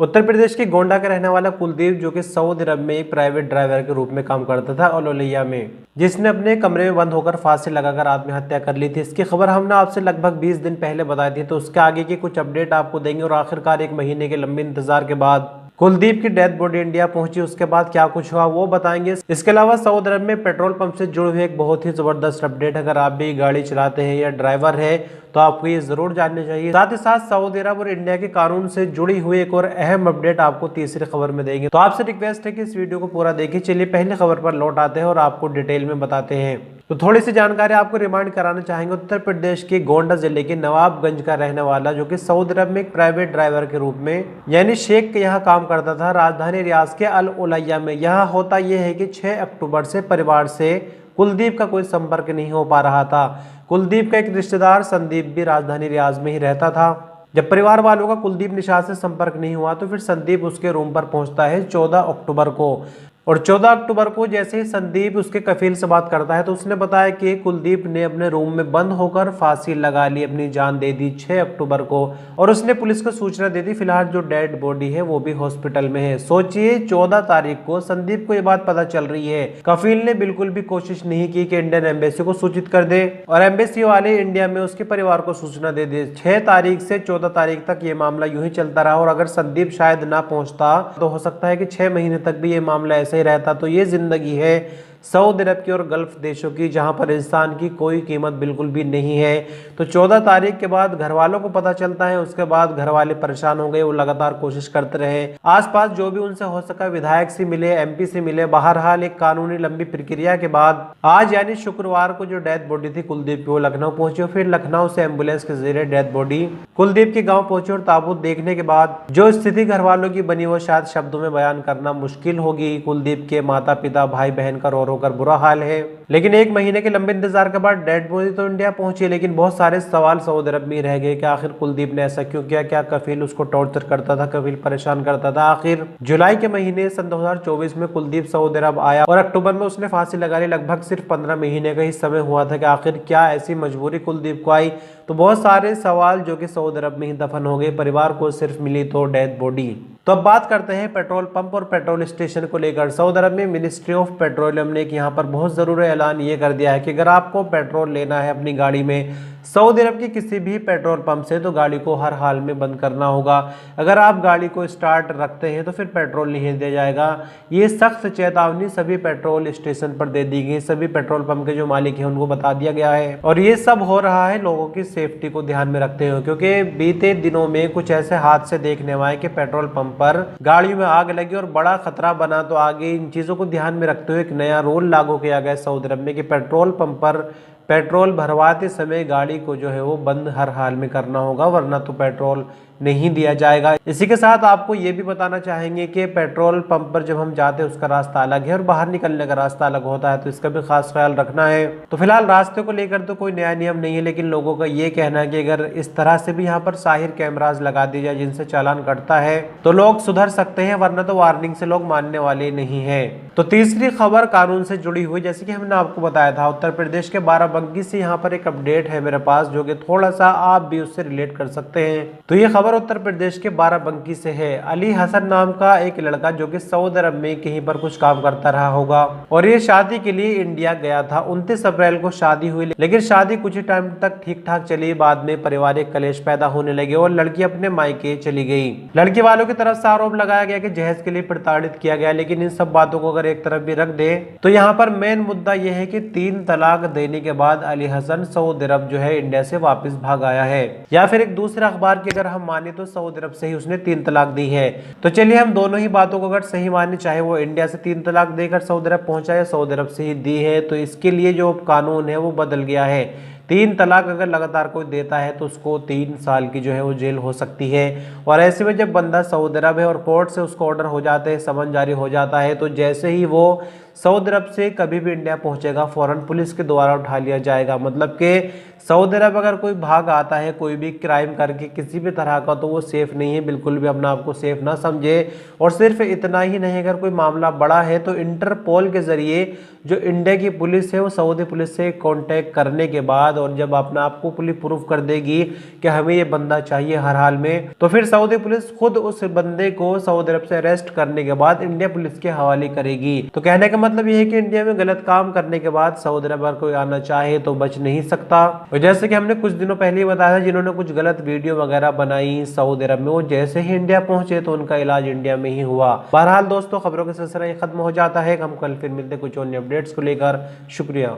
उत्तर प्रदेश के गोंडा का रहने वाला कुलदीप, जो कि सऊदी अरब में एक प्राइवेट ड्राइवर के रूप में काम करता था अलोलिया में, जिसने अपने कमरे में बंद होकर फांसी लगाकर आत्महत्या कर ली थी। इसकी खबर हमने आपसे लगभग 20 दिन पहले बताई थी, तो उसके आगे की कुछ अपडेट आपको देंगे। और आखिरकार 1 महीने के लंबे इंतजार के बाद कुलदीप की डेथ बॉडी इंडिया पहुंची, उसके बाद क्या कुछ हुआ वो बताएंगे। इसके अलावा सऊदी अरब में पेट्रोल पंप से जुड़े हुए एक बहुत ही जबरदस्त अपडेट, अगर आप भी गाड़ी चलाते हैं या ड्राइवर है तो आपको ये जरूर जाननी चाहिए। साथ ही साथ सऊदी अरब और इंडिया के कानून से जुड़ी हुई एक और अहम अपडेट आपको तीसरी खबर में देंगे। तो आपसे रिक्वेस्ट है कि इस वीडियो को पूरा देखिए। चलिए पहली खबर पर लौट आते हैं और आपको डिटेल में बताते हैं। तो थोड़ी सी जानकारी आपको रिमाइंड कराना चाहेंगे। उत्तर प्रदेश के गोंडा जिले के नवाबगंज का रहने वाला, जो कि सऊदी अरब में एक प्राइवेट ड्राइवर के रूप में यानी शेख के यहाँ काम करता था, राजधानी रियाज के अल उलैया में। यहाँ होता यह है कि 6 अक्टूबर से परिवार से कुलदीप का कोई संपर्क नहीं हो पा रहा था। कुलदीप का एक रिश्तेदार संदीप भी राजधानी रियाज में ही रहता था। जब परिवार वालों का कुलदीप निषाद से संपर्क नहीं हुआ तो फिर संदीप उसके रूम पर पहुंचता है 14 अक्टूबर को। और 14 अक्टूबर को जैसे ही संदीप उसके कफील से बात करता है तो उसने बताया कि कुलदीप ने अपने रूम में बंद होकर फांसी लगा ली, अपनी जान दे दी 6 अक्टूबर को। और उसने पुलिस को सूचना दे दी। फिलहाल जो डेड बॉडी है वो भी हॉस्पिटल में है। सोचिए 14 तारीख को संदीप को ये बात पता चल रही है। कफील ने बिल्कुल भी कोशिश नहीं की कि इंडियन एम्बेसी को सूचित कर दे और एम्बेसी वाले इंडिया में उसके परिवार को सूचना दे दे। 6 तारीख से 14 तारीख तक ये मामला यूं ही चलता रहा। और अगर संदीप शायद ना पहुंचता तो हो सकता है कि 6 महीने तक भी ये मामला ऐसे ही रहता। तो ये जिंदगी है सऊदी अरब की और गल्फ देशों की, जहां पर इंसान की कोई कीमत बिल्कुल भी नहीं है। तो 14 तारीख के बाद घर वालों को पता चलता है। उसके बाद घर वाले परेशान हो गए, वो लगातार कोशिश करते रहे। आसपास जो भी उनसे हो सका, विधायक से मिले, एमपी से मिले। बहरहाल एक कानूनी लंबी प्रक्रिया के बाद आज यानी शुक्रवार को जो डेथ बॉडी थी कुलदीप की, वो लखनऊ पहुंची। और फिर लखनऊ से एम्बुलेंस के जरिए डेथ बॉडी कुलदीप के गाँव पहुंची। और ताबूत देखने के बाद जो स्थिति घर वालों की बनी वो शायद शब्दों में बयान करना मुश्किल होगी। कुलदीप के माता पिता, भाई बहन का रो कर बुरा हाल है। लेकिन 1 महीने के लंबे इंतजार के बाद डेड बॉडी तो इंडिया पहुंची, लेकिन बहुत सारे सवाल सऊदी अरब में रह गए कि आखिर कुलदीप ने ऐसा क्यों किया। क्या कफील उसको टॉर्चर करता था, कफील परेशान करता था। आखिर जुलाई के महीने सन 2024 में कुलदीप सऊदी अरब आया और अक्टूबर में उसने फांसी लगा ली। लगभग सिर्फ 15 महीने का ही समय हुआ था कि आखिर क्या ऐसी मजबूरी कुलदीप को आई। तो बहुत सारे सवाल जो कि सऊदी अरब में ही दफन हो गए। परिवार को सिर्फ मिली तो डेथ बॉडी। तो अब बात करते हैं पेट्रोल पंप और पेट्रोल स्टेशन को लेकर। सऊदी अरब में मिनिस्ट्री ऑफ पेट्रोलियम ने यहाँ पर बहुत ज़रूरी ऐलान ये कर दिया है कि अगर आपको पेट्रोल लेना है अपनी गाड़ी में सऊदी अरब की किसी भी पेट्रोल पंप से, तो गाड़ी को हर हाल में बंद करना होगा। अगर आप गाड़ी को स्टार्ट रखते हैं तो फिर पेट्रोल नहीं दिया जाएगा। ये सख्त चेतावनी सभी पेट्रोल स्टेशन पर दे दी गई। सभी पेट्रोल पंप के जो मालिक हैं उनको बता दिया गया है। और ये सब हो रहा है लोगों की सेफ्टी को ध्यान में रखते हुए, क्योंकि बीते दिनों में कुछ ऐसे हादसे देखने में आए कि पेट्रोल पंप पर गाड़ी में आग लगी और बड़ा खतरा बना। तो आगे इन चीजों को ध्यान में रखते हुए एक नया रूल लागू किया गया सऊदी अरब में कि पेट्रोल पंप पर पेट्रोल भरवाते समय गाड़ी को जो है वो बंद हर हाल में करना होगा, वरना तो पेट्रोल नहीं दिया जाएगा। इसी के साथ आपको ये भी बताना चाहेंगे कि पेट्रोल पंप पर जब हम जाते हैं उसका रास्ता अलग है और बाहर निकलने का रास्ता अलग होता है, तो इसका भी खास ख्याल रखना है। तो फिलहाल रास्ते को लेकर तो कोई नया नियम नहीं है, लेकिन लोगों का ये कहना है कि अगर इस तरह से भी यहाँ पर साहिर कैमराज लगा दिए जाए जिनसे चालान कटता है तो लोग सुधर सकते हैं, वरना तो वार्निंग से लोग मानने वाले नहीं है। तो तीसरी खबर कानून से जुड़ी हुई, जैसे कि हमने आपको बताया था, उत्तर प्रदेश के बाराबंकी से यहाँ पर एक अपडेट है मेरे पास, जो कि थोड़ा सा आप भी उससे रिलेट कर सकते हैं। तो ये खबर उत्तर प्रदेश के बाराबंकी से है। अली हसन नाम का एक लड़का जो कि सऊदी अरब में कहीं पर कुछ काम करता रहा होगा और ये शादी के लिए इंडिया गया था। 29 अप्रैल को शादी हुई, लेकिन शादी कुछ ही टाइम तक ठीक ठाक चली। बाद में पारिवारिक कलेश पैदा होने लगे और लड़की अपने मायके चली गई। लड़की वालों की तरफ से आरोप लगाया गया कि जहेज के लिए प्रताड़ित किया गया। लेकिन इन सब बातों को अगर एक तरफ भी रख दे तो यहाँ पर मेन मुद्दा यह है कि 3 तलाक देने के बाद अली हसन सऊदी अरब जो है इंडिया से वापस भाग आया है। या फिर एक दूसरे अखबार की अगर हम माने तो सऊदी अरब से ही उसने 3 तलाक दी है। तो चलिए हम दोनों ही बातों को अगर सही माने, चाहे वो इंडिया से 3 तलाक देकर सऊदी अरब पहुंचा या सऊदी अरब से ही दी है, तो इसके लिए जो कानून है वो बदल गया है। 3 तलाक अगर लगातार कोई देता है तो उसको 3 साल की जो है वो जेल हो सकती है। और ऐसे में जब बंदा सऊदी अरब है और कोर्ट से उसको ऑर्डर हो जाते हैं, समन जारी हो जाता है, तो जैसे ही वो सऊदी अरब से कभी भी इंडिया पहुंचेगा फौरन पुलिस के द्वारा उठा लिया जाएगा। मतलब कि सऊदी अरब अगर कोई भाग आता है कोई भी क्राइम करके किसी भी तरह का, तो वो सेफ नहीं है, बिल्कुल भी अपना आपको सेफ ना समझे। और सिर्फ इतना ही नहीं, अगर कोई मामला बड़ा है तो इंटरपोल के जरिए जो इंडिया की पुलिस है वो सऊदी पुलिस से कांटेक्ट करने के बाद, और जब अपना आपको पुलिस प्रूफ कर देगी कि हमें ये बंदा चाहिए हर हाल में, तो फिर सऊदी पुलिस खुद उस बंदे को सऊदी अरब से अरेस्ट करने के बाद इंडिया पुलिस के हवाले करेगी। तो कहने का मतलब ये है कि इंडिया में गलत काम करने के बाद सऊदी अरब अगर कोई आना चाहे तो बच नहीं सकता। और जैसे कि हमने कुछ दिनों पहले ही बताया था, जिन्होंने कुछ गलत वीडियो वगैरह बनाई सऊदी अरब में, वो जैसे ही इंडिया पहुंचे तो उनका इलाज इंडिया में ही हुआ। बहरहाल दोस्तों, खबरों का सिलसिला खत्म हो जाता है। हम कल फिर मिलते कुछ अन्य अपडेट्स को लेकर। शुक्रिया।